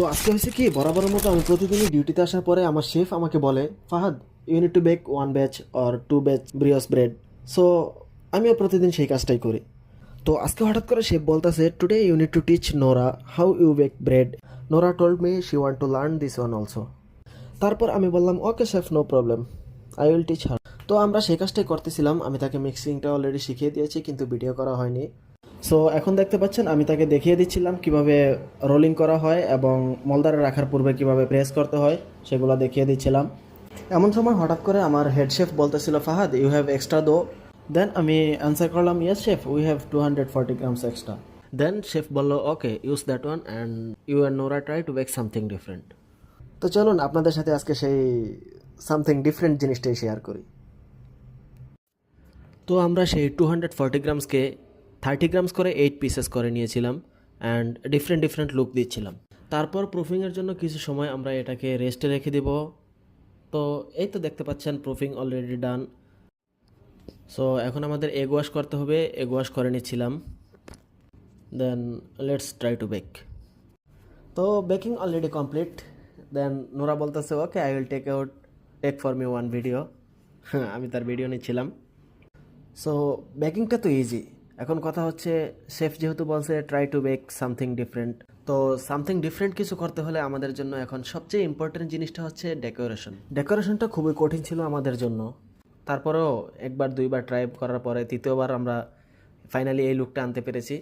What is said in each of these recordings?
তো আজকে হয়েছে কি, বরাবরের মতো আমি প্রতিদিনই ডিউটিতে আসার পরে আমার শেফ আমাকে বলে, Fahad you need to bake 1 batch or 2 batch brioche bread. So আমিও প্রতিদিন সেই কাজটাই করি। তো আজকে হঠাৎ করে শেফ বলতেছে, today you need to teach Nora how you bake bread. Nora told me she want to learn this one also. তারপর আমি বললাম, okay chef, no problem, I will teach her. তো আমরা সেই কাজটাই করতেছিলাম। আমি তাকে মিক্সিংটা অলরেডি শিখিয়ে দিয়েছি, কিন্তু ভিডিও করা হয়নি। সো এখন দেখতে পাচ্ছেন আমি তাকে দেখিয়ে দিচ্ছিলাম কিভাবে রোলিং করা হয় এবং মলদারে রাখার পূর্বে কিভাবে প্রেস করতে হয় সেগুলো দেখিয়ে দিচ্ছিলাম। এমন সময় হঠাৎ করে আমার হেড শেফ বলতেছিল, ফাহাদ ইউ হ্যাভ এক্সট্রা দো। দেন আমি অ্যান্সার করলাম, yes chef, we have 240 grams extra. Then chef বলল, okay use that one and you and Nora try to make something different. তো চলুন আপনাদের সাথে আজকে সেই সামথিং ডিফারেন্ট জিনিসটাই শেয়ার করি। তো আমরা সেই 240 গ্রামসকে 30 গ্রামস করে 8 পিসেস করে নিয়েছিলাম অ্যান্ড ডিফারেন্ট ডিফারেন্ট লুক দিচ্ছিলাম। তারপর প্রুফিংয়ের জন্য কিছু সময় আমরা এটাকে রেস্টে রেখে দেব। তো এই তো দেখতে পাচ্ছেন প্রুফিং অলরেডি ডান। সো এখন আমাদের এগ ওয়াশ করতে হবে, এগ ওয়াশ করে নিচ্ছিলাম। Then let's try to bake. তো baking already complete. Then Nora বলতেছে, okay I will take for me one video. হ্যাঁ, আমি তার ভিডিও নিচ্ছিলাম। সো বেকিংটা তো ইজি। এখন কথা হচ্ছে, শেফ যেহেতু বলছে try to bake something different, তো সামথিং ডিফারেন্ট কিছু করতে হলে আমাদের জন্য এখন সবচেয়ে ইম্পর্টেন্ট জিনিসটা হচ্ছে ডেকোরেশন। ডেকোরেশনটা খুবই কঠিন ছিল আমাদের জন্য। তারপরেও একবার দুইবার ট্রাই করার পরে তৃতীয়বার আমরা ফাইনালি এই লুকটা আনতে পেরেছি।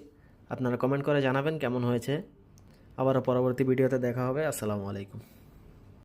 আপনারা কমেন্ট করে জানাবেন কেমন হয়েছে। আবারও পরবর্তী ভিডিওতে দেখা হবে। আসসালামু আলাইকুম।